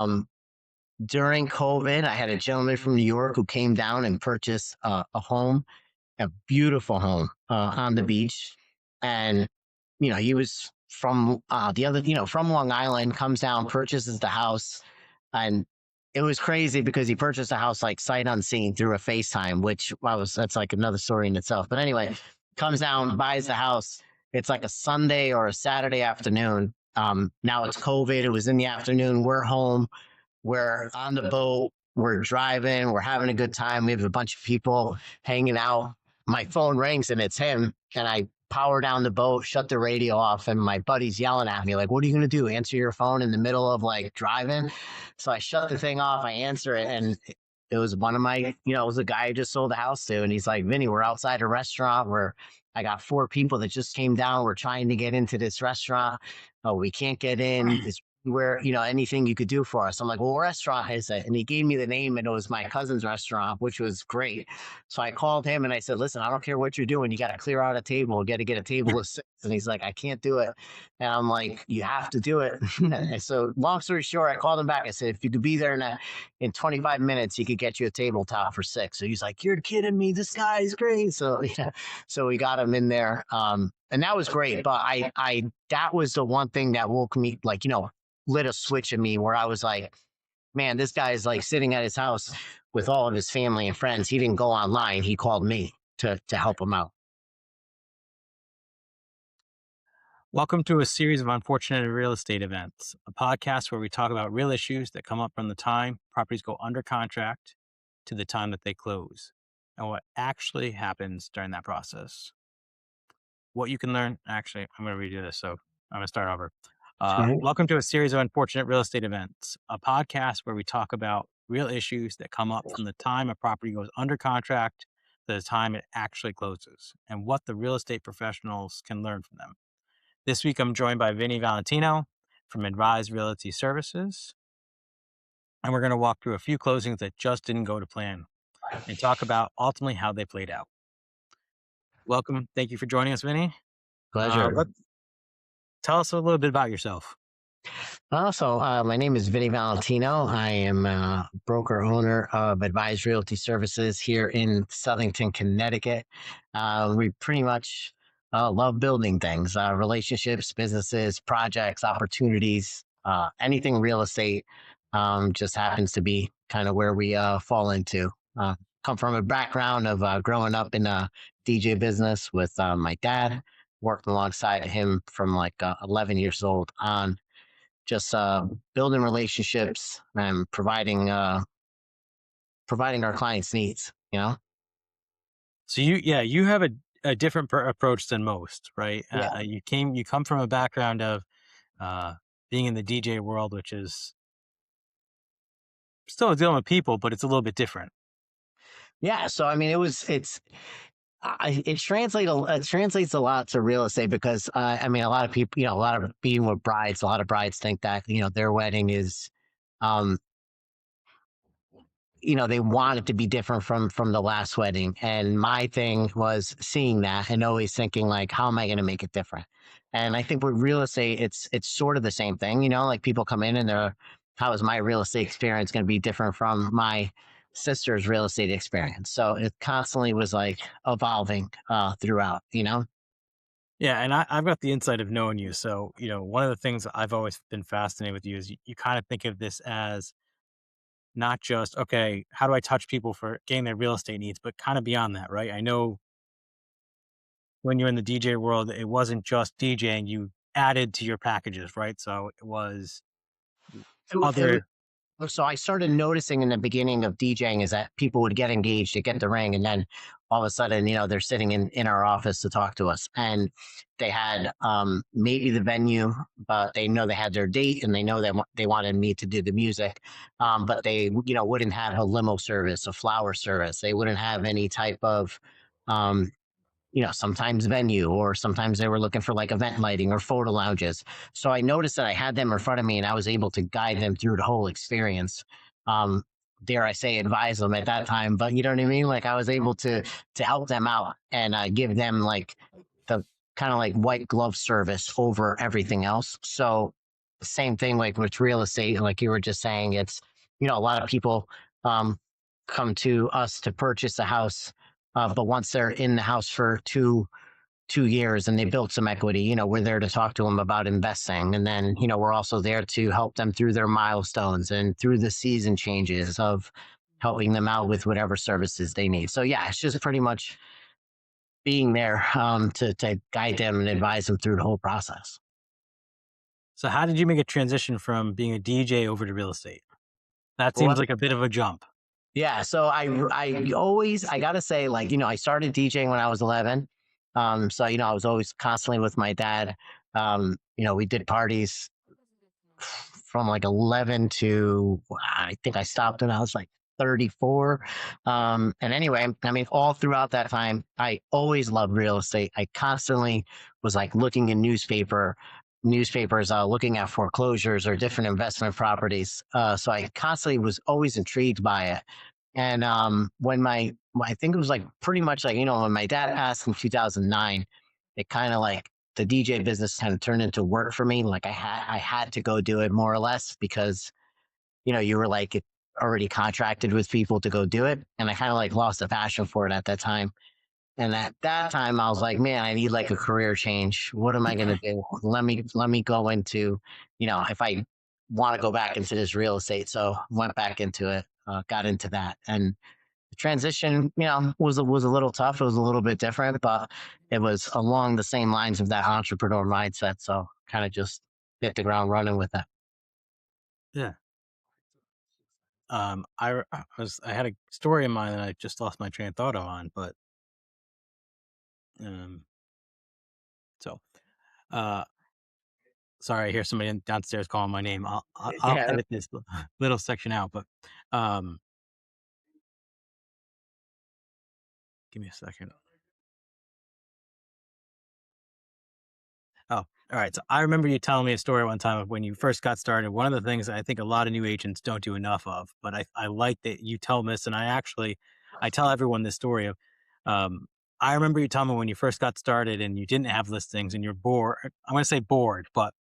Um, During COVID, I had a gentleman from New York who came down and purchased a home, a beautiful home on the beach. And, he was from from Long Island, comes down, purchases the house. And it was crazy because he purchased a house like sight unseen through a FaceTime, which that's like another story in itself. But anyway, comes down, buys the house. It's like a Sunday or a Saturday afternoon. Now it's COVID. It was in the afternoon. We're home, we're on the boat, we're driving, we're having a good time. We have a bunch of people hanging out. My phone rings and it's him. And I power down the boat, shut the radio off, and my buddy's yelling at me, like, what are you going to do? Answer your phone in the middle of like driving? So I shut the thing off, I answer it, and it was one of my, it was a guy I just sold the house to. And he's like, Vinny, we're outside a restaurant where I got 4 people that just came down. We're trying to get into this restaurant. Oh, we can't get in. It's where anything you could do for us. I'm like, well, what restaurant is it? And he gave me the name, and it was my cousin's restaurant, which was great. So I called him and I said, listen, I don't care what you're doing, you got to clear out a table, you got to get a table of 6. And he's like, I can't do it. And I'm like, you have to do it. So long story short, I called him back. I said, if you could be there in 25 minutes, he could get you a tabletop for 6. So he's like, you're kidding me, this guy is great. So yeah, so we got him in there, and that was great. But I that was the one thing that woke me, like, lit a switch in me where I was like, man, this guy is like sitting at his house with all of his family and friends. He didn't go online. He called me to help him out. Welcome to a series of unfortunate real estate events, a podcast where we talk about real issues that come up from the time properties go under contract to the time that they close and what actually happens during that process. What you can learn, actually, I'm going to redo this, so I'm going to start over. Welcome to a series of unfortunate real estate events, a podcast where we talk about real issues that come up from the time a property goes under contract to the time it actually closes and what the real estate professionals can learn from them. This week, I'm joined by Vinnie Valentino from EnRise Realty Services, and we're going to walk through a few closings that just didn't go to plan and talk about ultimately how they played out. Welcome. Thank you for joining us, Vinnie. Pleasure. Tell us a little bit about yourself. My name is Vinnie Valentino. I am a broker owner of EnRise Realty Services here in Southington, Connecticut. We pretty much love building things, relationships, businesses, projects, opportunities, anything real estate. Just happens to be kind of where we fall into. Come from a background of growing up in a DJ business with my dad, worked alongside him from like 11 years old on, just building relationships and providing our clients' needs. So you have a different approach than most, right? Yeah. You come from a background of being in the DJ world, which is still dealing with people, but it's a little bit different. Yeah. So I mean, it translates a lot to real estate because I mean, a lot of people, a lot of being with brides, a lot of brides think that their wedding is, um, they want it to be different from the last wedding. And my thing was seeing that and always thinking like, how am I going to make it different? And I think with real estate, it's sort of the same thing. Like people come in and they're, how is my real estate experience going to be different from my sister's real estate experience? So it constantly was like evolving throughout. Yeah, and I've got the insight of knowing you. So, one of the things I've always been fascinated with you is you kind of think of this as not just, okay, how do I touch people for getting their real estate needs, but kind of beyond that, right? I know when you're in the DJ world, it wasn't just DJing, you added to your packages, right? So it was other. So I started noticing in the beginning of DJing is that people would get engaged, they get the ring, and then all of a sudden, they're sitting in our office to talk to us. And they had maybe the venue, but they know they had their date and they know that they wanted me to do the music. But they, wouldn't have a limo service, a flower service. They wouldn't have any type of um, sometimes venue, or sometimes they were looking for like event lighting or photo lounges. So I noticed that I had them in front of me and I was able to guide them through the whole experience. Um, dare I say, advise them at that time, but you know what I mean? Like I was able to help them out and give them like the kind of like white glove service over everything else. So the same thing like with real estate, like you were just saying, it's, a lot of people um, come to us to purchase a house, but once they're in the house for 2 years and they built some equity, we're there to talk to them about investing. And then, we're also there to help them through their milestones and through the season changes of helping them out with whatever services they need. So yeah, it's just pretty much being there to guide them and advise them through the whole process. So how did you make a transition from being a DJ over to real estate? That Well, seems like a bit of a jump. yeah, so I gotta say, like, I started DJing when I was 11. So I was always constantly with my dad. We did parties from like 11 to, I think I stopped when I was like 34. And anyway, I mean, all throughout that time, I always loved real estate. I constantly was like looking in newspapers, looking at foreclosures or different investment properties. So I constantly was always intrigued by it. And when I think it was like pretty much like, when my dad passed in 2009, it kind of like the DJ business kind of turned into work for me. Like I had to go do it more or less because, you were like already contracted with people to go do it. And I kind of like lost the passion for it at that time. And at that time I was like, man, I need like a career change. What am I going to do? Let me go into, if I want to go back into this real estate. So went back into it, got into that. And the transition, was a little tough. It was a little bit different, but it was along the same lines of that entrepreneur mindset. So kind of just hit the ground running with that. Yeah. I had a story in mind that I just lost my train of thought on, but um, so uh, sorry, I hear somebody downstairs calling my name. I'll Yeah. edit this little section out, but um, give me a second. Oh, all right. So I remember you telling me a story one time of when you first got started. One of the things I think a lot of new agents don't do enough of, but I like that you tell me this, and I tell everyone this story of. Um, I remember you telling me when you first got started and you didn't have listings and you're bored. I'm going to say bored, but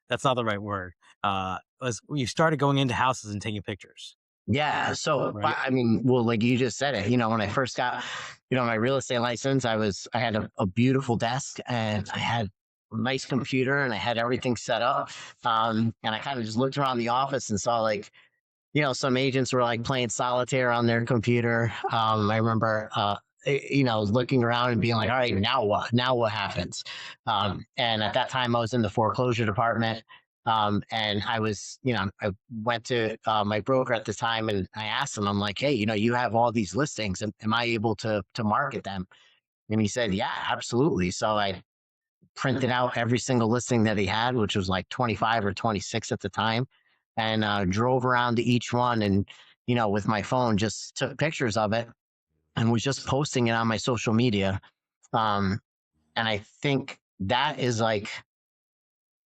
that's not the right word. Was you started going into houses and taking pictures, Yeah. So, right? I mean, well, like you just said it, when I first got, my real estate license, I had a beautiful desk and I had a nice computer and I had everything set up. And I kind of just looked around the office and saw like, some agents were like playing solitaire on their computer. I remember, looking around and being like, all right, now what? Now what happens? And at that time, I was in the foreclosure department. And I went to my broker at the time and I asked him, I'm like, hey, you have all these listings. Am I able to market them? And he said, yeah, absolutely. So I printed out every single listing that he had, which was like 25 or 26 at the time, and drove around to each one and, with my phone, just took pictures of it and was just posting it on my social media. Um, and I think that is like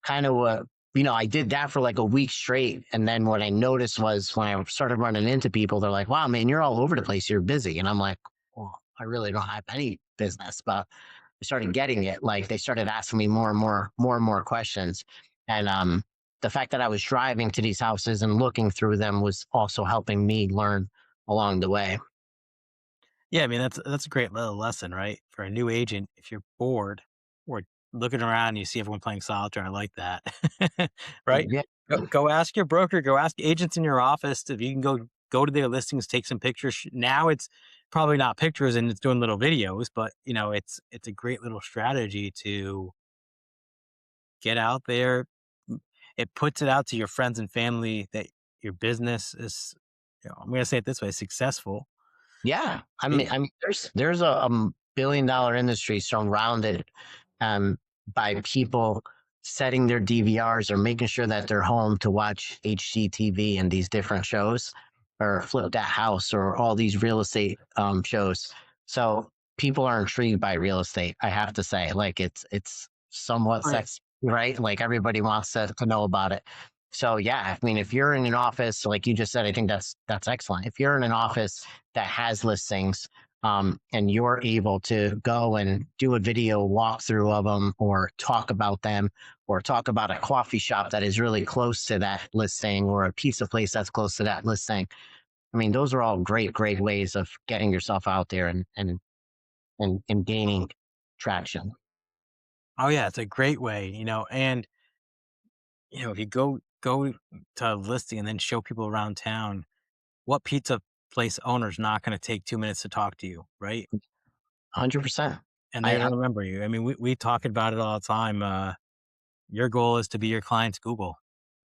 kind of what, I did that for like a week straight. And then what I noticed was when I started running into people, they're like, wow, man, you're all over the place. You're busy. And I'm like, well, I really don't have any business, but I started getting it. Like they started asking me more and more questions. And the fact that I was driving to these houses and looking through them was also helping me learn along the way. Yeah, I mean that's a great little lesson, right? For a new agent, if you're bored or looking around and you see everyone playing solitaire, I like that. Right? Yeah. Go ask your broker, go ask agents in your office if you can go to their listings, take some pictures. Now it's probably not pictures and it's doing little videos, but it's a great little strategy to get out there. It puts it out to your friends and family that your business is, I'm going to say it this way, successful. Yeah, I It, mean, there's a billion-dollar industry surrounded um, by people setting their DVRs or making sure that they're home to watch HGTV and these different shows, or Flip That House, or all these real estate shows. So people are intrigued by real estate. I have to say, like it's somewhat right. sexy, right? Like everybody wants to know about it. So yeah, I mean, if you're in an office, like you just said, I think that's excellent. If you're in an office that has listings, and you're able to go and do a video walkthrough of them or talk about them or talk about a coffee shop that is really close to that listing or a pizza place that's close to that listing. I mean, those are all great ways of getting yourself out there and gaining traction. Oh yeah, it's a great way, and if you go to a listing and then show people around town, what pizza place owner's not going to take 2 minutes to talk to you, right? 100%. And they're I going to remember you. I mean, we talk about it all the time. Your goal is to be your client's Google,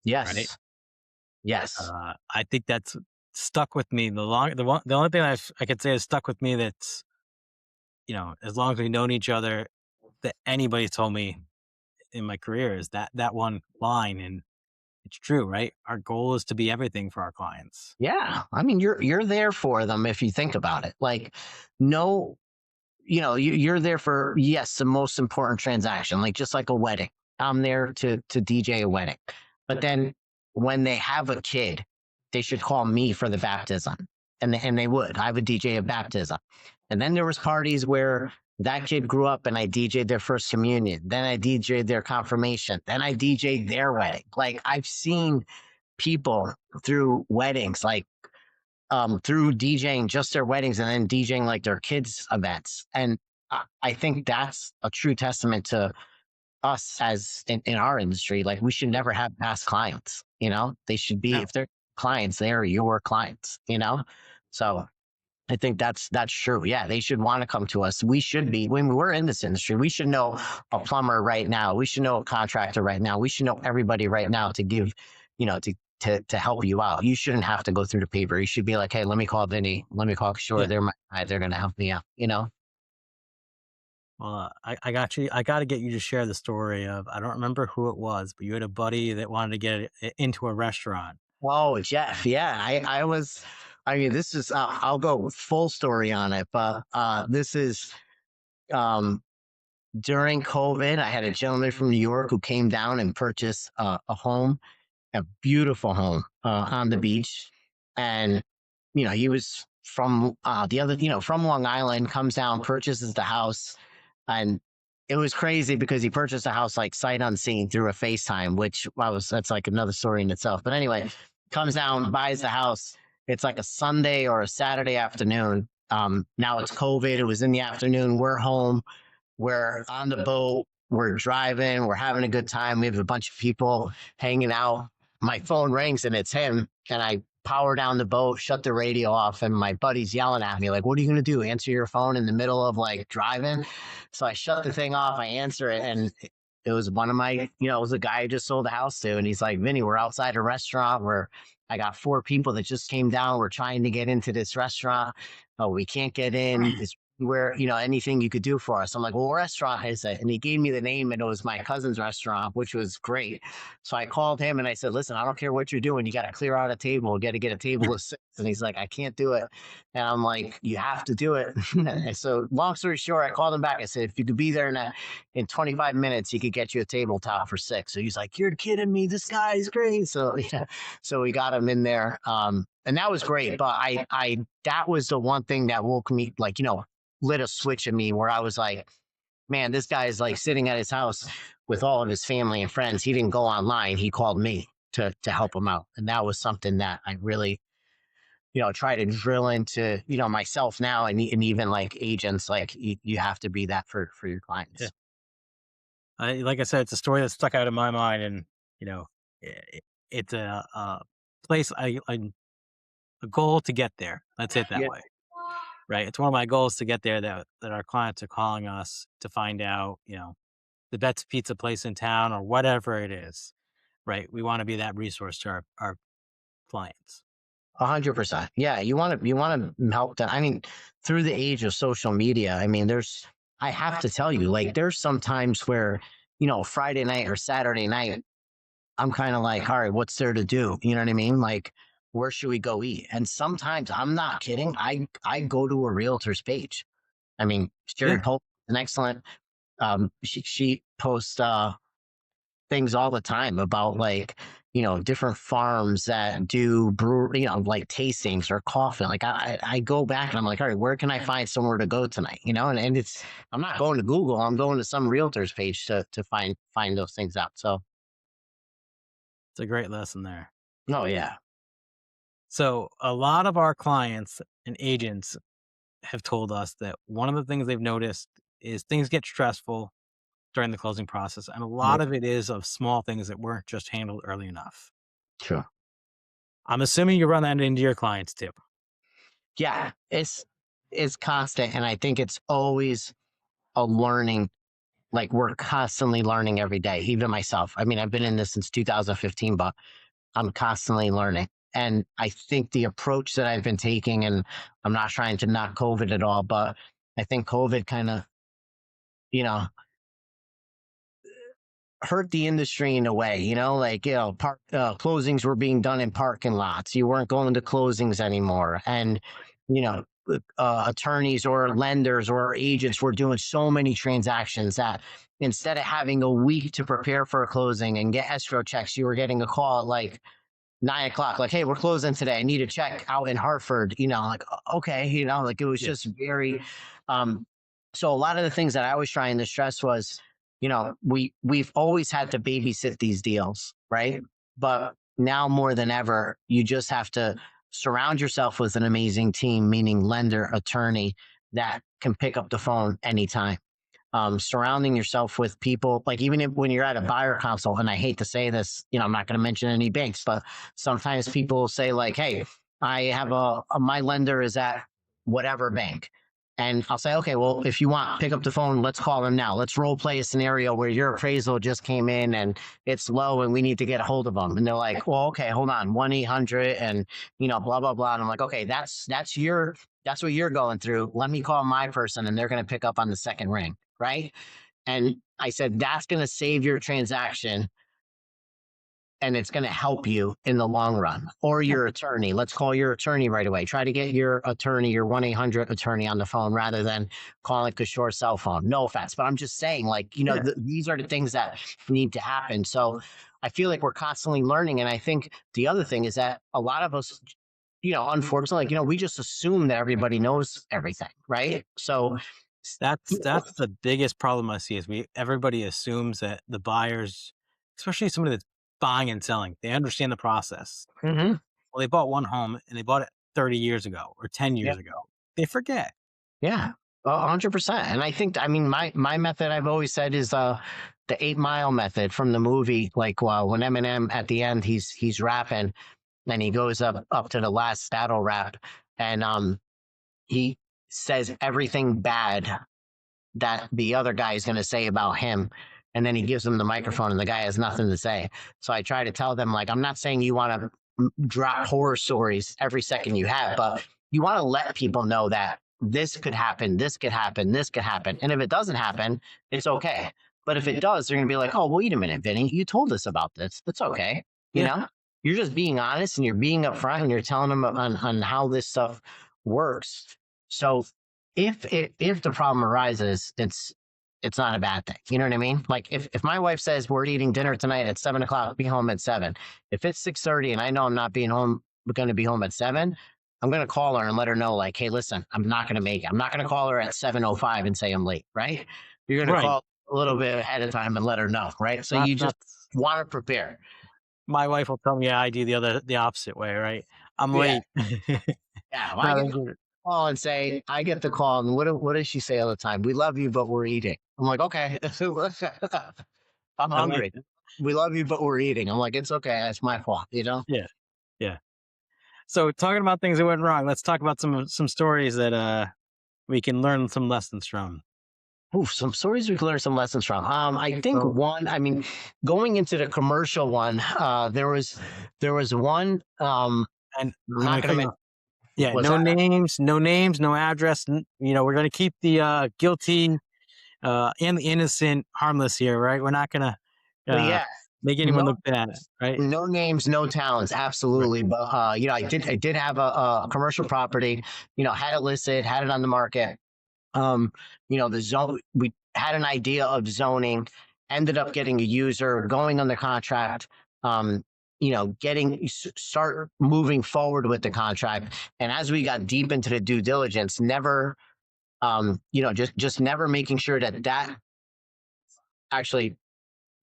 right? yes, yes, I think that's stuck with me. The only thing I could say is stuck with me. That's as long as we've known each other, that anybody's told me in my career is that one line, and it's true, right? Our goal is to be everything for our clients. yeah. I mean, you're there for them if you think about it. Like, no, you're there for, yes, the most important transaction, like just like a wedding. I'm there to DJ a wedding, but then when they have a kid, they should call me for the baptism, and they would. I would DJ a baptism, and then there was parties where that kid grew up and I DJ'd their first communion, then I DJ'd their confirmation, then I DJ'd their wedding. Like, I've seen people through weddings, like through DJing just their weddings and then DJing like their kids' events. And I think that's a true testament to us as in our industry. Like, we should never have past clients, they should be, No, if they're clients, they're your clients. So I think that's true. Yeah, they should want to come to us. We should be, when we're in this industry, we should know a plumber right now. We should know a contractor right now. We should know everybody right now to give, to help you out. You shouldn't have to go through the paper. You should be like, hey, let me call Vinny. Let me call Kishore. yeah. They're my guy. They're going to help me out. Well, I got you. I got to get you to share the story of, I don't remember who it was, but you had a buddy that wanted to get into a restaurant. Oh, Jeff. Yeah. I mean, this is, I'll go full story on it, but this is, um, during COVID, I had a gentleman from New York who came down and purchased a home, a beautiful home on the beach. And, he was from from Long Island, comes down, purchases the house. And it was crazy because he purchased a house like sight unseen through a FaceTime, which that's like another story in itself. But anyway, comes down, buys the house. It's like a Sunday or a Saturday afternoon. Now it's COVID. It was in the afternoon. We're home, we're on the boat, we're driving, we're having a good time. We have a bunch of people hanging out. My phone rings and it's him. And I power down the boat, shut the radio off, and my buddy's yelling at me, like, what are you going to do? Answer your phone in the middle of like driving? So I shut the thing off, I answer it, and it was one of my, it was a guy I just sold the house to. And he's like, Vinny, we're outside a restaurant where I got 4 people that just came down. We're trying to get into this restaurant. Oh, we can't get in. It's where, anything you could do for us. I'm like, well, what restaurant is it? And he gave me the name, and it was my cousin's restaurant, which was great. So I called him and I said, listen, I don't care what you're doing. You got to clear out a table. You got to get a table of 6. And he's like, I can't do it. And I'm like, you have to do it. So long story short, I called him back. I said, if you could be there in 25 minutes, he could get you a tabletop for 6. So he's like, you're kidding me. This guy is great. So yeah, so we got him in there. And that was great. But that was the one thing that woke me, like, lit a switch in me where I was like, man, this guy is like sitting at his house with all of his family and friends. He didn't go online. He called me to help him out. And that was something that I really, try to drill into, myself now, and even like agents, like you have to be that for your clients. Yeah. Like I said, it's a story that stuck out in my mind, and it's a place a goal to get there. Let's say it that Yeah. way. Right. It's one of my goals to get there, that our clients are calling us to find out, the best pizza place in town or whatever it is. Right. We want to be that resource to our clients. 100%. Yeah. You want to help them. I mean, through the age of social media, I mean, I have to tell you, like, there's some times where, Friday night or Saturday night, I'm kind of like, all right, what's there to do? You know what I mean? Like, where should we go eat? And sometimes, I'm not kidding, I go to a realtor's page. I mean, Sherry Yeah. Pope is an excellent. She posts things all the time about, like, different farms that do like tastings or coffee. Like I go back and I'm like, all right, where can I find somewhere to go tonight? And it's, I'm not going to Google. I'm going to some realtor's page to find those things out. So, It's a great lesson there. oh yeah, So a lot of our clients and agents have told us that one of the things they've noticed is things get stressful during the closing process. And a lot right, of it is of small things that weren't just handled early enough. sure. I'm assuming you run that into your clients too. Yeah, it's constant, and I think it's always a learning. Like we're constantly learning every day, even myself. I mean, I've been in this since 2015, but I'm constantly learning. And I think the approach that I've been taking, and I'm not trying to knock COVID at all, but I think COVID kind of, you know, hurt the industry in a way, like, closings were being done in parking lots. You weren't going to closings anymore. And, you know, attorneys or lenders or agents were doing so many transactions that instead of having a week to prepare for a closing and get escrow checks, you were getting a call at like 9 o'clock, like, hey, we're closing today. I need a check out in Hartford, like, okay, like it was Yeah. just very, so a lot of the things that I was trying to stress was, we've always had to babysit these deals, right? But now more than ever, you just have to surround yourself with an amazing team, meaning lender, attorney that can pick up the phone anytime. Surrounding yourself with people, like even when you're at a buyer consult, and I hate to say this, I'm not going to mention any banks, but sometimes people say like, hey, I have my lender is at whatever bank. And I'll say, okay, well, if you want, pick up the phone. Let's call them now. Let's role play a scenario where your appraisal just came in and it's low and we need to get a hold of them. And they're like, well, okay, hold on, 1-800 and, blah, blah, blah. And I'm like, okay, that's what you're going through. Let me call my person and they're going to pick up on the second ring. Right. And I said, that's going to save your transaction and it's going to help you in the long run. Or your attorney. Let's call your attorney right away. Try to get your attorney, your 1-800 attorney on the phone rather than calling Kishore's cell phone. No offense, but I'm just saying, like, Yeah. these are the things that need to happen. So I feel like we're constantly learning. And I think the other thing is that a lot of us, unfortunately, like, we just assume that everybody knows everything. Right. So That's the biggest problem I see is everybody assumes that the buyers, especially somebody that's buying and selling, they understand the process. Mhm. Well, they bought one home and they bought it 30 years ago or 10 Yeah. years ago. They forget. Yeah, 100%. And I think, I mean, my method I've always said is the 8 Mile method from the movie. Like, when Eminem at the end he's rapping and he goes up to the last battle rap and he says everything bad that the other guy is going to say about him. And then he gives him the microphone and the guy has nothing to say. So I try to tell them, like, I'm not saying you want to drop horror stories every second you have, but you want to let people know that this could happen, this could happen, this could happen. And if it doesn't happen, it's okay. But if it does, they're going to be like, oh, wait a minute, Vinny, you told us about this. That's okay. You Yeah. know, you're just being honest and you're being upfront and you're telling them on how this stuff works. So if the problem arises, it's not a bad thing. You know what I mean? Like if my wife says we're eating dinner tonight at 7 o'clock, I'll be home at 7. If it's 6:30 and I know I'm not being home, we're going to be home at 7. I'm going to call her and let her know, like, hey, listen, I'm not going to make it. I'm not going to call her at 7:05 and say I'm late. Right? You're going to Right. call a little bit ahead of time and let her know. Right? So you just That's want to prepare. my wife will tell me I do the opposite way, right? I'm Yeah. late. Yeah. Well, I Not get as good. call and say, I get the call, and what does she say all the time? We love you, but we're eating. I'm like, okay, I'm I like hungry. it. We love you, but we're eating. I'm like, it's okay. That's my fault. Yeah. Yeah. So talking about things that went wrong, let's talk about some stories that we can learn some lessons from. Oof, some stories we can learn some lessons from. I think So one. I mean, going into the commercial one, there was one. and I'm I'm not gonna going cut to you mention. off. Yeah, Was no that? names, no names, no address. We're gonna keep the guilty and the innocent harmless here, right? We're not gonna But uh yeah, make anyone no, look bad, right? no names, no talents. Right. Absolutely. But I did have a commercial property. Had it listed, had it on the market. The zone, we had an idea of zoning, ended up getting a user, going under contract. Um, start moving forward with the contract. And as we got deep into the due diligence, never, just never making sure that actually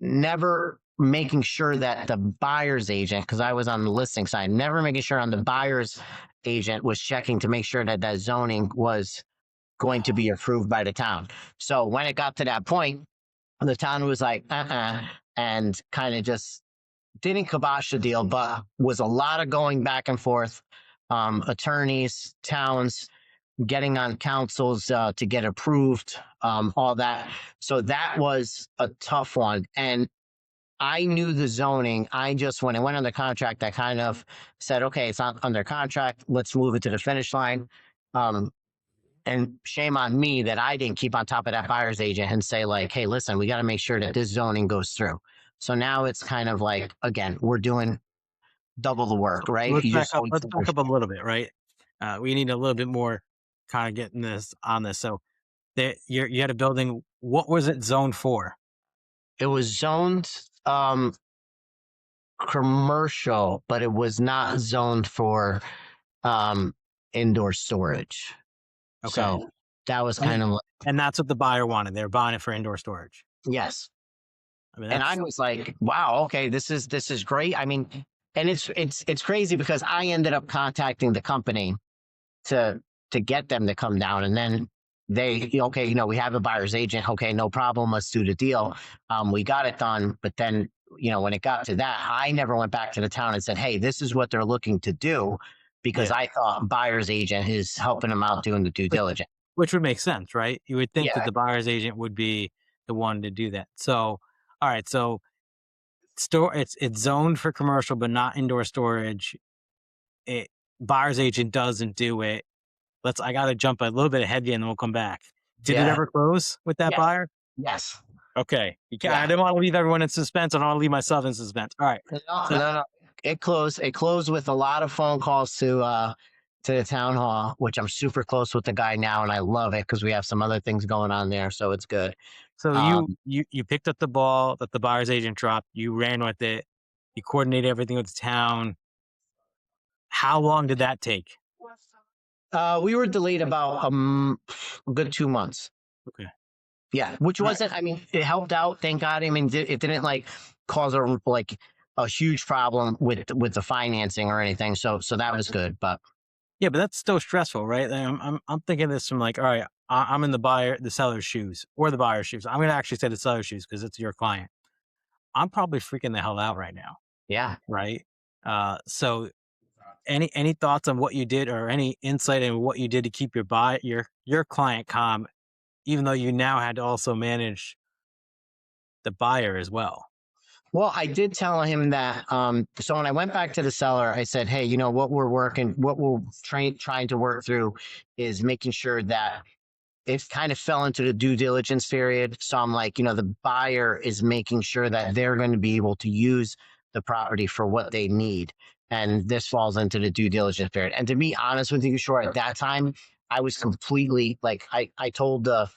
never making sure that the buyer's agent, because I was on the listing side, never making sure on the buyer's agent was checking to make sure that zoning was going to be approved by the town. So when it got to that point, the town was like, and kind of just didn't kibosh the deal, but was a lot of going back and forth, attorneys, towns, getting on councils to get approved, all that. So that was a tough one. And I knew the zoning. I just, when it went under contract, I kind of said, okay, it's not under contract. Let's move it to the finish line. And shame on me that I didn't keep on top of that buyer's agent and say like, hey, listen, we got to make sure that this zoning goes through. So now it's kind of like, again, we're doing double the work, right? Let's You back just up. Let's back up a little bit, right? We need a little bit more kind of getting this on this. So you had a building. What was it zoned for? It was zoned commercial, but it was not zoned for indoor storage. Okay. So that was kind of like, And that's what the buyer wanted. They were buying it for indoor storage. yes. I mean, And I was like, wow, okay, this is great. I mean, and it's crazy because I ended up contacting the company to get them to come down, and then they, okay, we have a buyer's agent. Okay, no problem. Let's do the deal. We got it done. But then, when it got to that, I never went back to the town and said, hey, this is what they're looking to do, because I thought buyer's agent is helping them out doing the due diligence. Which would make sense, right? You would think that the buyer's agent would be the one to do that. So, all right, so it's zoned for commercial, but not indoor storage. Buyer's agent doesn't do it. I got to jump a little bit ahead here and then we'll come back. Did it ever close with that buyer? Yes. Okay. I didn't want to leave everyone in suspense. I don't want to leave myself in suspense. All right. No. It closed. It closed with a lot of phone calls to the town hall, which I'm super close with the guy now, and I love it because we have some other things going on there, so it's good. So you picked up the ball that the buyer's agent dropped. You ran with it. You coordinated everything with the town. How long did that take? We were delayed about a good 2 months. Okay. Yeah, which wasn't. I mean, it helped out. Thank God. I mean, it didn't like cause a huge problem with the financing or anything. So that was good. But yeah, but that's still stressful, right? I'm thinking this from like, all right, I'm in the seller's shoes or the buyer's shoes. I'm going to actually say the seller's shoes because it's your client. I'm probably freaking the hell out right now. Yeah. Right. So any thoughts on what you did or any insight in what you did to keep your client calm, even though you now had to also manage the buyer as well? Well, I did tell him that. So when I went back to the seller, I said, "Hey, what we're trying to work through is making sure that it kind of fell into the due diligence period. So I'm like, the buyer is making sure that they're going to be able to use the property for what they need, and this falls into the due diligence period. And to be honest with you, Kishore, at that time, I was completely like, I told the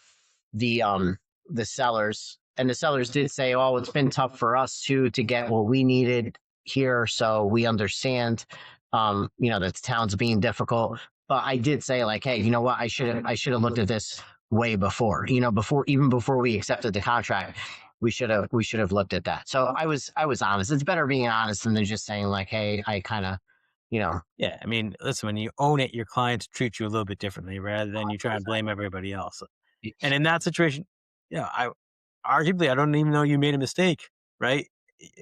sellers, and the sellers did say, oh, it's been tough for us too to get what we needed here, so we understand that the town's being difficult. But I did say like, hey, you know what, I should have looked at this way before, before we accepted the contract. We should have looked at that. So I was honest. It's better being honest than just saying like, hey, I kind of, Yeah, I mean, listen, when you own it, your clients treat you a little bit differently rather than you try and blame everybody else. And in that situation, I arguably, I don't even know you made a mistake, right?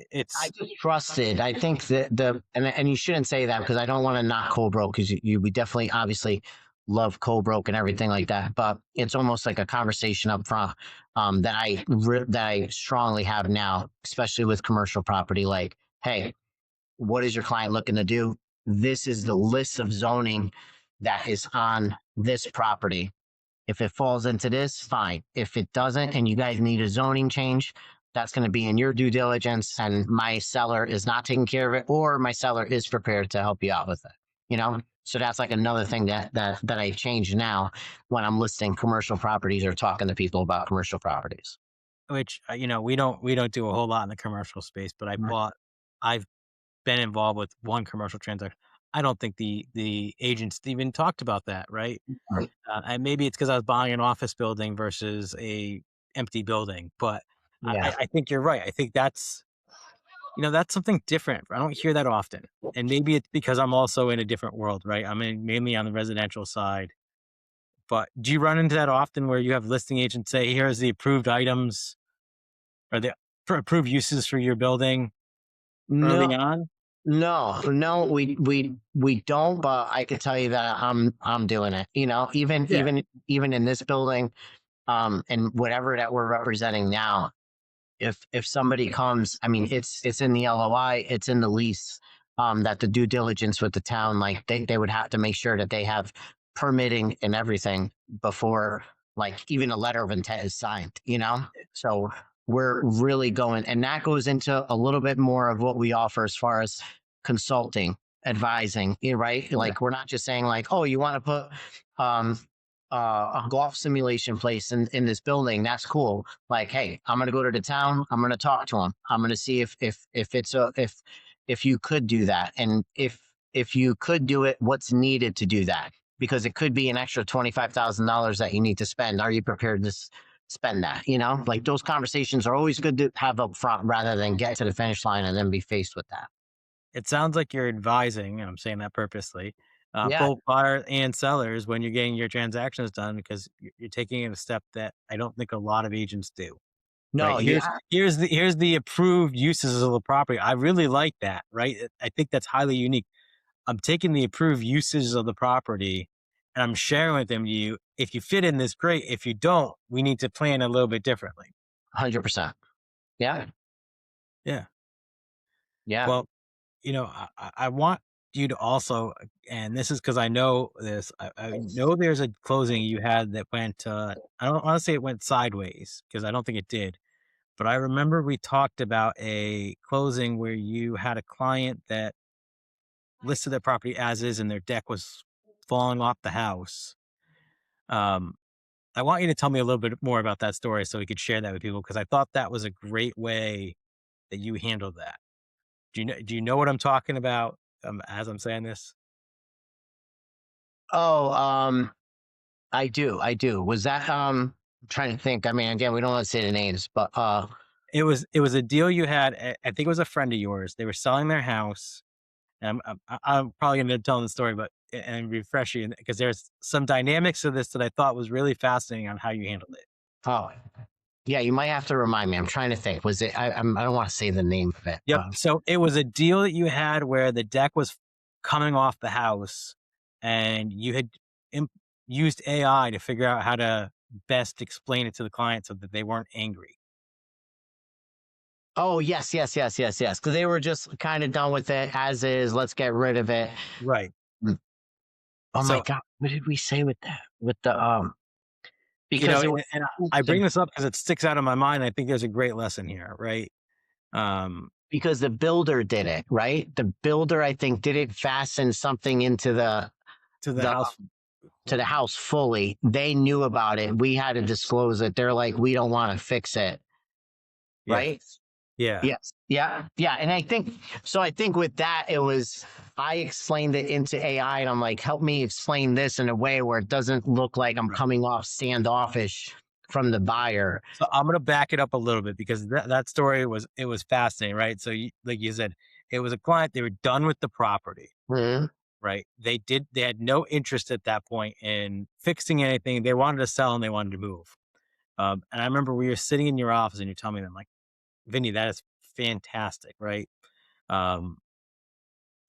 I just trusted. I think that and you shouldn't say that because I don't want to knock Colebrook, because we definitely obviously love Colebrook and everything like that. But it's almost like a conversation up front that I strongly have now, especially with commercial property. Like, hey, what is your client looking to do? This is the list of zoning that is on this property. If it falls into this, fine. If it doesn't, and you guys need a zoning change, that's going to be in your due diligence, and my seller is not taking care of it, or my seller is prepared to help you out with it. So that's like another thing that I change now when I'm listing commercial properties or talking to people about commercial properties. Which we don't do a whole lot in the commercial space, but I've been involved with one commercial transaction. I don't think the agents even talked about that, right? And maybe it's because I was buying an office building versus a empty building, but Yeah. I think you're right. I think that's that's something different. I don't hear that often, and maybe it's because I'm also in a different world, right? I'm mainly on the residential side. But do you run into that often where you have listing agents say, "Here's the approved items or the approved uses for your building" early No, on? no, we don't. But I could tell you that I'm doing it. Yeah. Even in this building, and whatever that we're representing now, if somebody comes, I mean, it's in the LOI, it's in the lease, that the due diligence with the town, like they would have to make sure that they have permitting and everything before like even a letter of intent is signed. So we're really going, and that goes into a little bit more of what we offer as far as consulting, advising, right? Yeah. Like we're not just saying like, oh, you want to put a golf simulation place in this building. That's cool. Like, hey, I'm gonna go to the town. I'm gonna talk to them. I'm gonna see if it's a if you could do that, and if you could do it, what's needed to do that? Because it could be an extra $25,000 that you need to spend. Are you prepared to spend that? Like those conversations are always good to have up front rather than get to the finish line and then be faced with that. It sounds like you're advising, and I'm saying that purposely, Yeah. both buyers and sellers when you're getting your transactions done because you're taking it a step that I don't think a lot of agents do. Right. No. Yeah. Here's the approved uses of the property. I really like that. Right. I think that's highly unique. I'm taking the approved uses of the property and I'm sharing with them you. If you fit in this, great. If you don't, we need to plan a little bit differently. 100%. Yeah. Yeah. Yeah. Well, I want you to also, and this is because I know this. I know there's a closing you had that went. I don't want to say it went sideways because I don't think it did. But I remember we talked about a closing where you had a client that listed their property as is and their deck was falling off the house. Um, I want you to tell me a little bit more about that story so we could share that with people because I thought that was a great way that you handled that. Do you know what I'm talking about as I'm saying this? Oh, I do. I do. Was that I'm trying to think. I mean, again, we don't want to say the names, but It was a deal you had. I think it was a friend of yours. They were selling their house. And I'm probably going to tell the story, but and refresh you because there's some dynamics of this that I thought was really fascinating on how you handled it. oh yeah, you might have to remind me. I'm trying to think. Was it I don't want to say the name of it. Yep. So it was a deal that you had where the deck was coming off the house, and you had imp- used AI to figure out how to best explain it to the client so that they weren't angry. Oh, yes, yes, yes, yes, yes. Because they were just kind of done with it as is. Let's get rid of it. Right. Mm. Oh my So god, what did we say with that? With the because it was and I bring this up because it sticks out in my mind. I think there's a great lesson here, right? Um, because the builder did it, right? The builder, I think, did it fasten something into to the the house. to the house fully. They knew about it. We had to disclose it. They're like, we don't want to fix it, Yeah. right? Yeah. Yes. Yeah. Yeah. And I think so. I think with that, it was I explained it into AI, and I'm like, help me explain this in a way where it doesn't look like I'm Right. coming off standoffish from the buyer. So I'm gonna back it up a little bit because that story was fascinating, right? So like you said, it was a client, they were done with the property, Mhm. right? They had no interest at that point in fixing anything. They wanted to sell and they wanted to move. And I remember we were sitting in your office and you're telling me, I'm like, Vinny, that is fantastic, right? Um,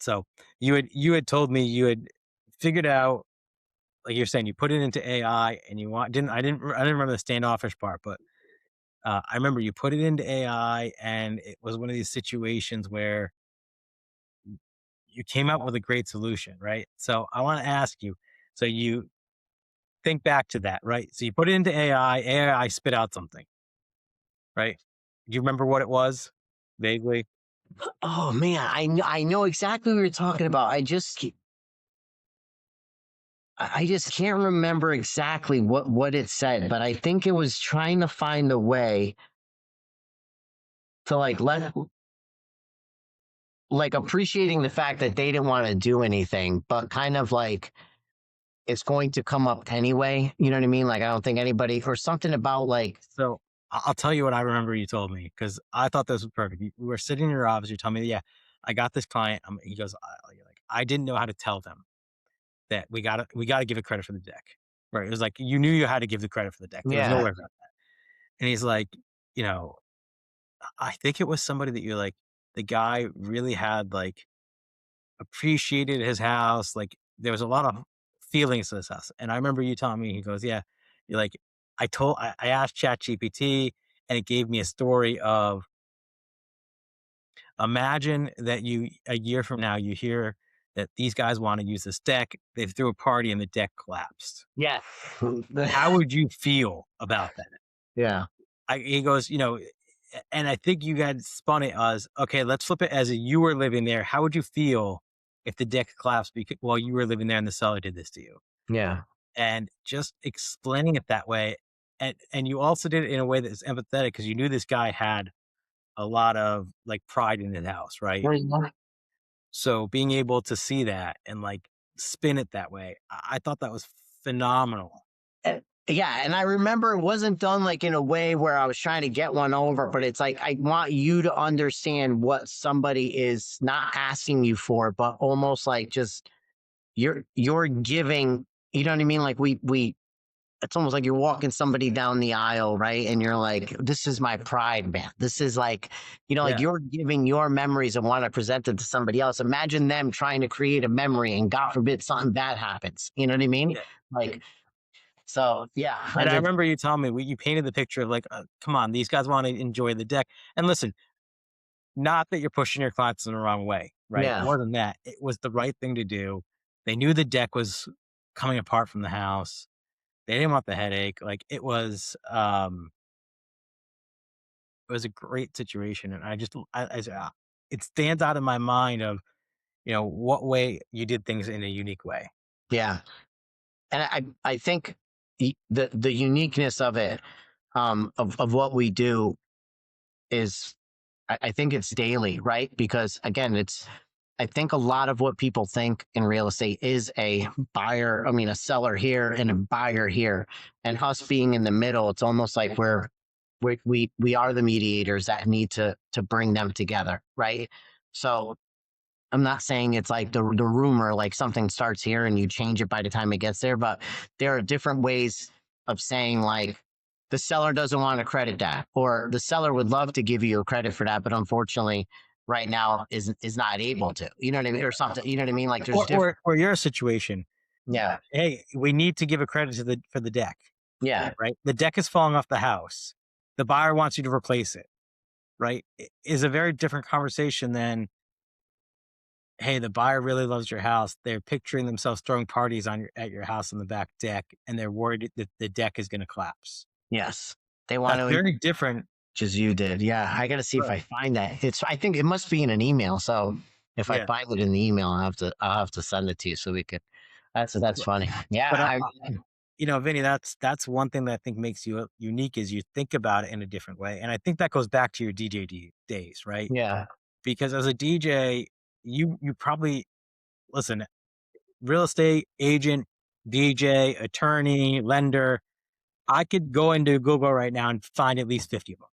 so you had told me you had figured out, like you're saying, you put it into AI and you want didn't I didn't remember the standoffish part, but I remember you put it into AI, and it was one of these situations where you came up with a great solution, right? So I want to ask you. So you think back to that, right? So you put it into AI. AI spit out something, right? Do you remember what it was? Vaguely. Oh man, I know exactly what you're talking about. I just can't remember exactly what it said, but I think it was trying to find a way to like let like appreciating the fact that they didn't want to do anything, but kind of like it's going to come up anyway. You know what I mean? Like I don't think anybody or something about like So I'll tell you what I remember you told me, because I thought this was perfect. We were sitting in your office. You told me, yeah, I got this client. He goes, you're like, I didn't know how to tell them that we gotta give it credit for the deck. Right. It was like you knew you had to give the credit for the deck. There was no yeah, way around that. And he's like, you know, I think it was somebody that you're like, the guy really had like appreciated his house. Like there was a lot of feelings to this house. And I remember you telling me, he goes, yeah, you're like, I asked Chat GPT and it gave me a story of, imagine that you, a year from now, you hear that these guys want to use this deck. They threw a party and the deck collapsed. yeah, How would you feel about that? yeah, He goes, and I think you guys spun it as, okay, let's flip it as you were living there. How would you feel if the deck collapsed while you were living there and the seller did this to you? yeah. And just explaining it that way. And you also did it in a way that's empathetic, because you knew this guy had a lot of like pride in his house, right? So being able to see that and like spin it that way, I thought that was phenomenal. Yeah, and I remember it wasn't done like in a way where I was trying to get one over, but it's like I want you to understand what somebody is not asking you for, but almost like just you're giving, you know what I mean? Like we it's almost like you're walking somebody down the aisle, right? And you're like, this is my pride, man. This is like, like Yeah. you're giving your memories and want to present it to somebody else. Imagine them trying to create a memory and God forbid something bad happens. You know what I mean? Yeah. Like, so yeah, And I remember you telling me, you painted the picture of like, come on, these guys want to enjoy the deck. And listen, not that you're pushing your clients in the wrong way, right? yeah, More than that, it was the right thing to do. They knew the deck was coming apart from the house. They didn't want the headache. Like it was a great situation. And I just, it stands out in my mind of, what way you did things in a unique way. yeah. And I think the uniqueness of it, of what we do is I think it's daily, right? Because again, I think a lot of what people think in real estate is a buyer, I mean, a seller here and a buyer here. And us being in the middle, it's almost like we are the mediators that need to bring them together, right? So I'm not saying it's like the rumor, like something starts here and you change it by the time it gets there, but there are different ways of saying like the seller doesn't want to credit that, or the seller would love to give you a credit for that, but unfortunately, right now is not able to. You know what I mean, or something. You know what I mean? Like there's different. Or your situation. Yeah, Hey, we need to give a credit for the deck, yeah, right? The deck is falling off the house. The buyer wants you to replace it, right? Is a very different conversation than, hey, the buyer really loves your house. They're picturing themselves throwing parties at your house on the back deck, and they're worried that the deck is going to collapse. yes. They want That's to, very different. as you did. Yeah, I got to see if I Right. find that. I think it must be in an email. So if I Yeah. find it in the email, I'll have to send it to you so we could. That's funny. Yeah, But Vinny, that's one thing that I think makes you unique, is you think about it in a different way. And I think that goes back to your DJ days, right? yeah, Because as a DJ, you probably, listen, real estate agent, DJ, attorney, lender, I could go into Google right now and find at least 50 of them,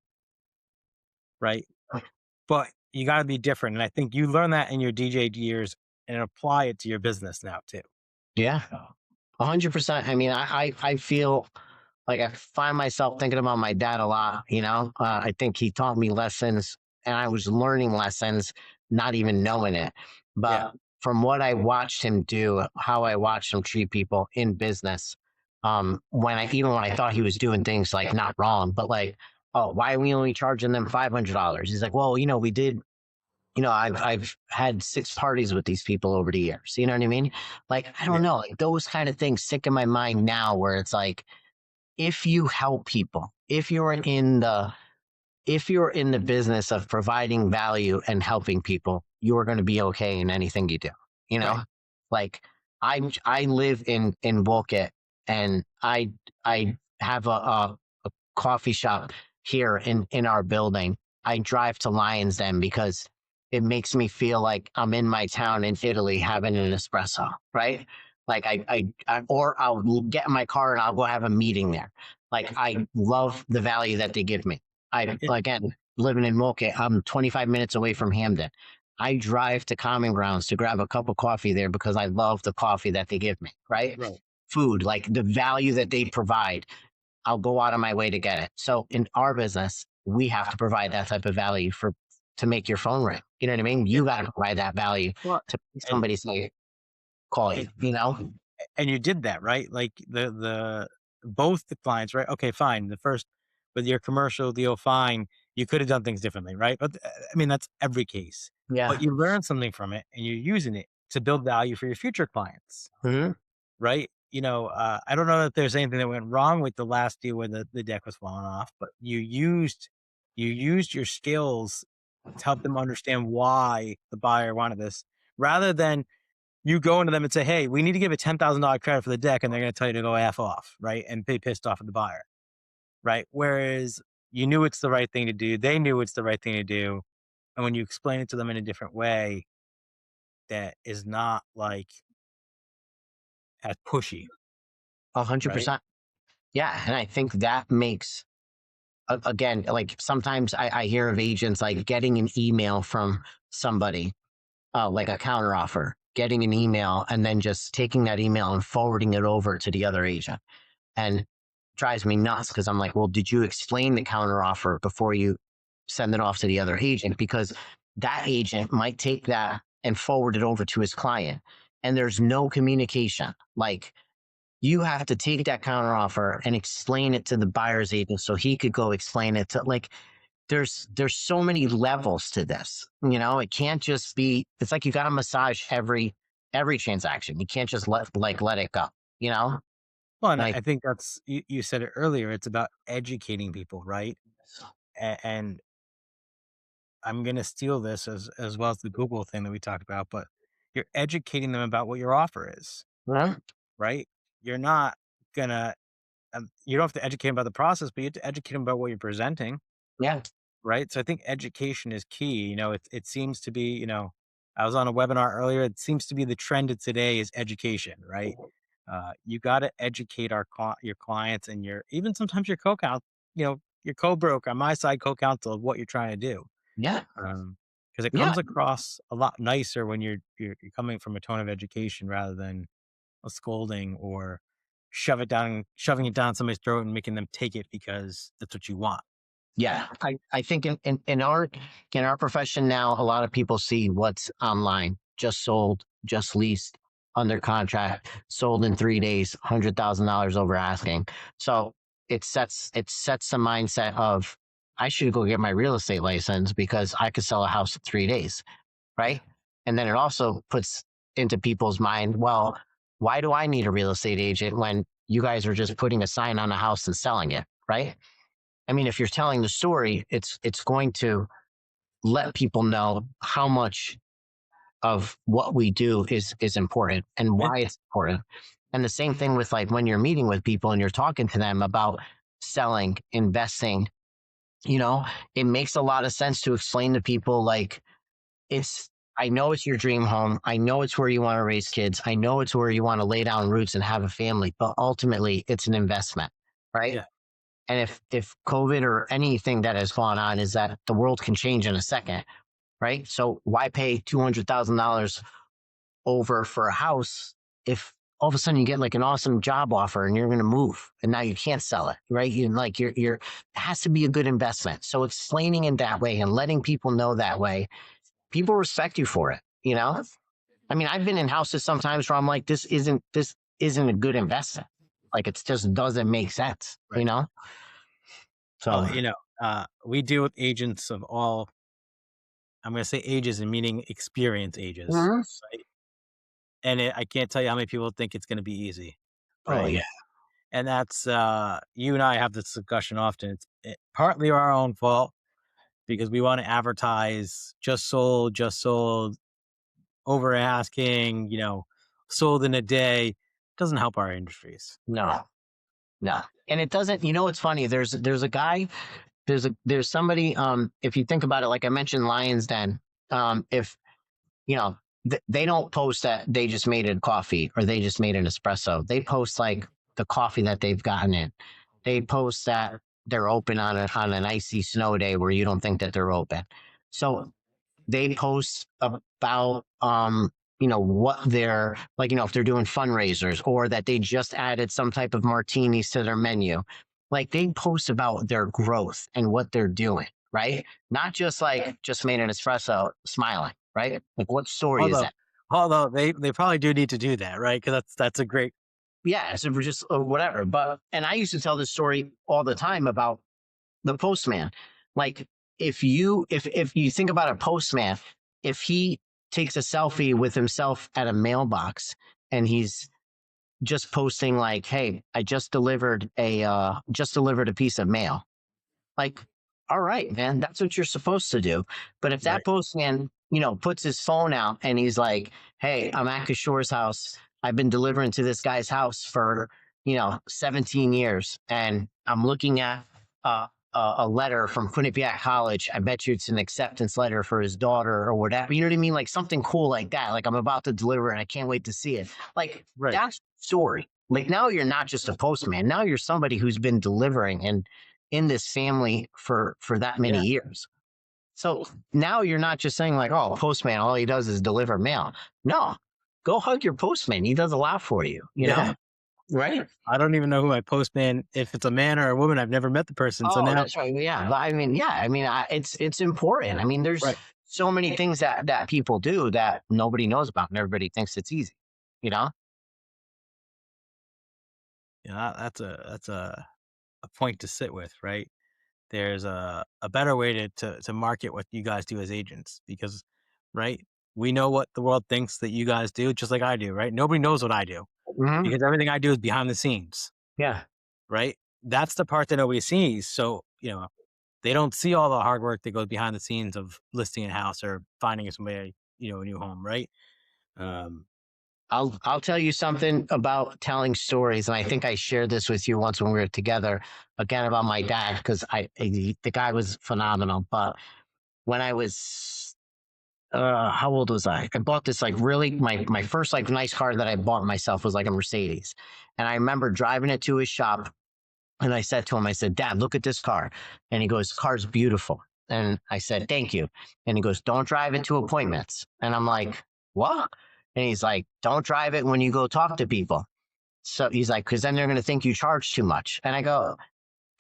right? But you got to be different. And I think you learn that in your DJ years and apply it to your business now too. yeah. 100%. I mean, I feel like I find myself thinking about my dad a lot. I think he taught me lessons, and I was learning lessons, not even knowing it. Yeah. But from what I watched him do, how I watched him treat people in business, when I thought he was doing things like not wrong, but like, oh, why are we only charging them $500? He's like, well, we did. I've had 6 parties with these people over the years. You know what I mean? Like, I Yeah. don't know, like those kind of things stick in my mind now, where it's like, if you help people, if you're in the business of providing value and helping people, you're going to be okay in anything you do. You know, Right. like I live in Woolkit, and I have a coffee shop here in our building. I drive to Lions Den because it makes me feel like I'm in my town in Italy having an espresso, right? Like or I'll get in my car and I'll go have a meeting there. Like I love the value that they give me. It, Again, living in Milwaukee, I'm 25 minutes away from Hamden. I drive to Common Grounds to grab a cup of coffee there because I love the coffee that they give me, right? right. Food, like the value that they provide, I'll go out of my way to get it. So in our business, we have to provide that type of value for to make your phone ring. You know what I mean? Yeah. You got to provide that value Well, to make and, somebody say call and you. You know? and you did that, right? Like the both the clients, right? Okay, fine. The first with your commercial deal, fine. You could have done things differently, right? But I mean, that's every case. But Yeah. you learn something from it, and you're using it to build value for your future clients, Hmm. right? I don't know that there's anything that went wrong with the last deal where the deck was falling off, but you used your skills to help them understand why the buyer wanted this, rather than you go into them and say, "Hey, we need to give a $10,000 credit for the deck," and they're going to tell you to go F off, right? And be pissed off at the buyer, right? Whereas you knew it's the right thing to do, they knew it's the right thing to do, and when you explain it to them in a different way that is not like as pushy, A hundred right? percent. Yeah. And I think that makes again, like sometimes I hear of agents like getting an email from somebody, like a counter offer, getting an email and then just taking that email and forwarding it over to the other agent. And drives me nuts because I'm like, well, did you explain the counter offer before you send it off to the other agent? Because that agent might take that and forward it over to his client. And there's no communication. Like you have to take that counter offer and explain it to the buyer's agent so he could go explain it to like there's so many levels to this. You know, it can't just be it's like you gotta massage every transaction. You can't just let it go, you know? Well, and Like I think that's you said it earlier. It's about educating people, right? And I'm going to steal this as well as the Google thing that we talked about, but you're educating them about what your offer is, well, right? You're not gonna you don't have to educate them about the process, but you have to educate them about what you're presenting, yeah. right? So I think education is key. It seems to be, I was on a webinar earlier. It seems to be the trend of today is education, right? You got to educate your clients and your even sometimes your co-counsel, your co-broker on my side, co-counsel of what you're trying to do. Yeah. Because it Yeah. comes across a lot nicer when you're coming from a tone of education rather than a scolding or shoving it down somebody's throat and making them take it because that's what you want. Yeah, I think in our profession now, a lot of people see what's online, just sold, just leased, under contract, sold in 3 days, $100,000 over asking. So it sets the mindset of I should go get my real estate license because I could sell a house in 3 days, right? And then it also puts into people's mind, well, why do I need a real estate agent when you guys are just putting a sign on a house and selling it, right? I mean, if you're telling the story, it's going to let people know how much of what we do is important and And why it's important. And the same thing with like when you're meeting with people and you're talking to them about selling, investing, you know, it makes a lot of sense to explain to people like it's I know it's your dream home. I know it's where you want to raise kids. I know it's where you want to lay down roots and have a family, but ultimately it's an investment, right? yeah, And if COVID or anything that has gone on is that the world can change in a second, right? So why pay $200,000 over for a house if all of a sudden you get like an awesome job offer and you're going to move and now you can't sell it, right? It has to be a good investment. So explaining it that way and letting people know that way, people respect you for it. You know, I mean, I've been in houses sometimes where I'm like, this isn't a good investment. Like it just doesn't make sense, you right. know? Well, So. we deal with agents of all, I'm going to say ages and meaning experience ages, Mhm. right? And I can't tell you how many people think it's going to be easy, Oh right? yeah. And that's, you and I have this discussion often. It's partly our own fault because we want to advertise just sold, over asking, sold in a day. Doesn't help our industries. No, no. And it doesn't, you know, it's funny. There's a guy, there's somebody, if you think about it, like I mentioned Lion's Den. If they don't post that they just made a coffee or they just made an espresso. They post like the coffee that they've gotten in. They post that they're open on an icy snow day where you don't think that they're open. So they post about what they're like, if they're doing fundraisers or that they just added some type of martinis to their menu. Like they post about their growth and what they're doing, right? Not just like just made an espresso smiling, right? Like what story is Although, that? although they probably do need to do that, right? Because that's a great. Yeah, so we're just whatever. But and I used to tell this story all the time about the postman. Like if you think about a postman, if he takes a selfie with himself at a mailbox and he's just posting like, "Hey, I just delivered a piece of mail." Like, all right, man, that's what you're supposed to do. But if that Right. postman, puts his phone out and he's like, "Hey, I'm at Kishore's house. I've been delivering to this guy's house for 17 years, and I'm looking at a letter from Quinnipiac College. I bet you it's an acceptance letter for his daughter or whatever. You know what I mean? Like something cool like that. Like I'm about to deliver and I can't wait to see it. Like Right. that's the story. Like now you're not just a postman. Now you're somebody who's been delivering and in this family for that many Yeah. years. So now you're not just saying like, oh, postman, all he does is deliver mail. No, go hug your postman. He does a lot for you, Yeah. right? I don't even know who my postman, if it's a man or a woman. I've never met the person. So Oh, now, that's right. Yeah, but I mean, it's important. I mean, there's right. so many things that people do that nobody knows about, and everybody thinks it's easy. You know? Yeah, that's a point to sit with, right? There's a better way to market what you guys do as agents because, right? We know what the world thinks that you guys do, just like I do, right? Nobody knows what I do Hmm. because everything I do is behind the scenes, Yeah. right? That's the part that nobody sees. So, they don't see all the hard work that goes behind the scenes of listing a house or finding somebody, a new home, right? Um, I'll tell you something about telling stories, and I think I shared this with you once when we were together. Again about my dad because the guy was phenomenal. But when I was how old was I? I bought this like really my first like nice car that I bought myself was like a Mercedes, and I remember driving it to his shop, and I said to him, I said, "Dad, look at this car," and he goes, "Car's beautiful," and I said, "Thank you," and he goes, "Don't drive it to appointments," and I'm like, "What?" And he's like, "Don't drive it when you go talk to people." So he's like, because then they're going to think you charge too much. And I go,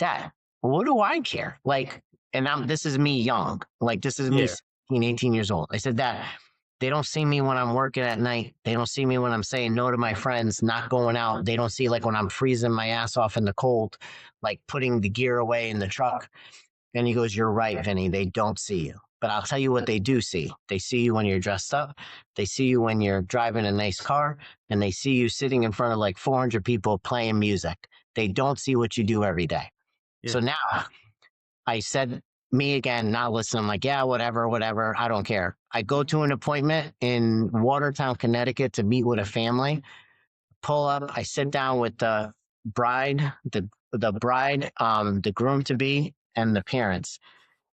Dad, what do I care? Like, and this is me young. Like, this is me yeah, 17, 18 years old. I said, Dad, they don't see me when I'm working at night. They don't see me when I'm saying no to my friends, not going out. They don't see like when I'm freezing my ass off in the cold, like putting the gear away in the truck. And he goes, "You're right, Vinny. They don't see you. But I'll tell you what they do see. They see you when you're dressed up. They see you when you're driving a nice car. And they see you sitting in front of like 400 people playing music. They don't see what you do every day." yeah, So now I said, me again, not listening. I'm like, yeah, whatever, whatever. I don't care. I go to an appointment in Watertown, Connecticut to meet with a family. Pull up. I sit down with the bride, the groom to be, and the parents.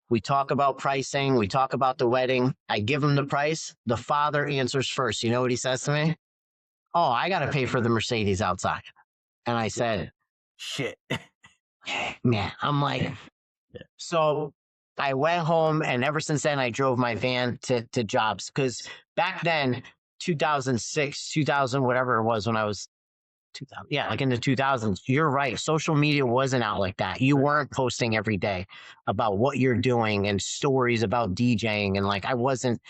We talk about pricing. We talk about the wedding. I give him the price. The father answers first. You know what he says to me? "Oh, I got to pay for the Mercedes outside." And I said, shit. man, I'm like, Yeah, so I went home and ever since then I drove my van to jobs because back then, 2006, 2000, whatever it was when I was 2000, yeah, like in the 2000s, you're right. Social media wasn't out like that. You weren't posting every day about what you're doing and stories about DJing. And like, I wasn't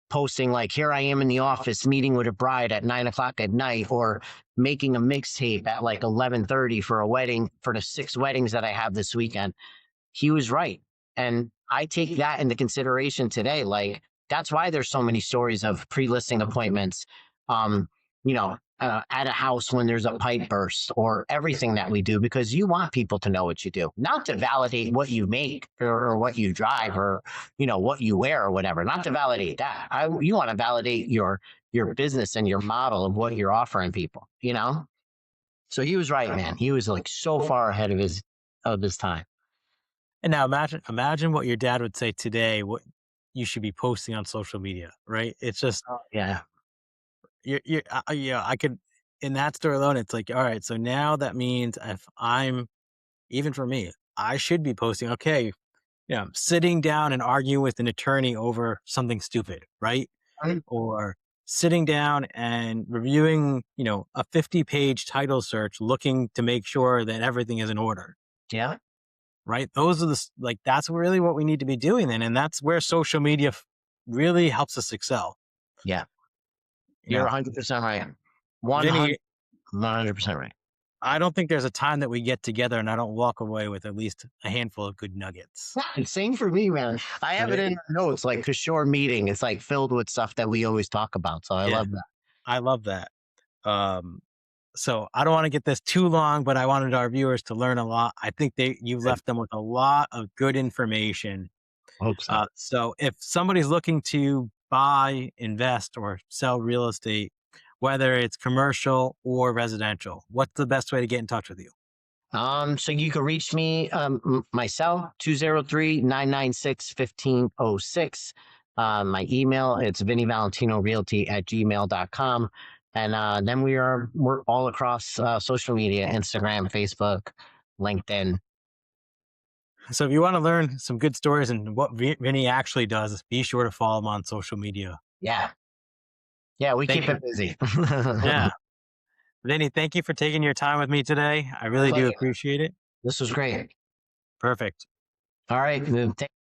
posting like, here I am in the office meeting with a bride at 9 o'clock at night or making a mixtape at like 11:30 for a wedding for the 6 weddings that I have this weekend. He was right. And I take that into consideration today. Like, that's why there's so many stories of pre-listing appointments, at a house when there's a pipe burst or everything that we do, because you want people to know what you do, not to validate what you make or what you drive or, what you wear or whatever, not to validate that. You want to validate your business and your model of what you're offering people. So he was right, man. He was like so far ahead of his time. and now imagine what your dad would say today. What you should be posting on social media, right? It's just Oh, yeah. yeah, I could in that story alone, it's like, all right, so now that means if I'm even for me, I should be posting, okay, yeah, I'm sitting down and arguing with an attorney over something stupid, right? Right. Or sitting down and reviewing, a 50-page title search looking to make sure that everything is in order, Yeah. right? Those are like, that's really what we need to be doing then. And that's where social media really helps us excel. Yeah. You You're know, 100% right. Vinny, 100% right. I don't think there's a time that we get together and I don't walk away with at least a handful of good nuggets. Yeah, same for me, man. I have it Right? in my notes, like Kishore meeting. It's like filled with stuff that we always talk about. So I Yeah, love that. I love that. Um, so I don't want to get this too long, but I wanted our viewers to learn a lot. I think you Good. left them with a lot of good information. Hope so. So if somebody's looking to buy, invest, or sell real estate, whether it's commercial or residential, what's the best way to get in touch with you? So you can reach me, my cell, 203-996-1506. My email, it's vinnievalentinorealty at gmail.com. And then we're all across social media, Instagram, Facebook, LinkedIn. So if you want to learn some good stories and what Vinny actually does, be sure to follow him on social media. Yeah. Yeah, we Thank keep you. it busy. Yeah. Vinny, thank you for taking your time with me today. I My really do pleasure. appreciate it. This was great. Perfect. All right.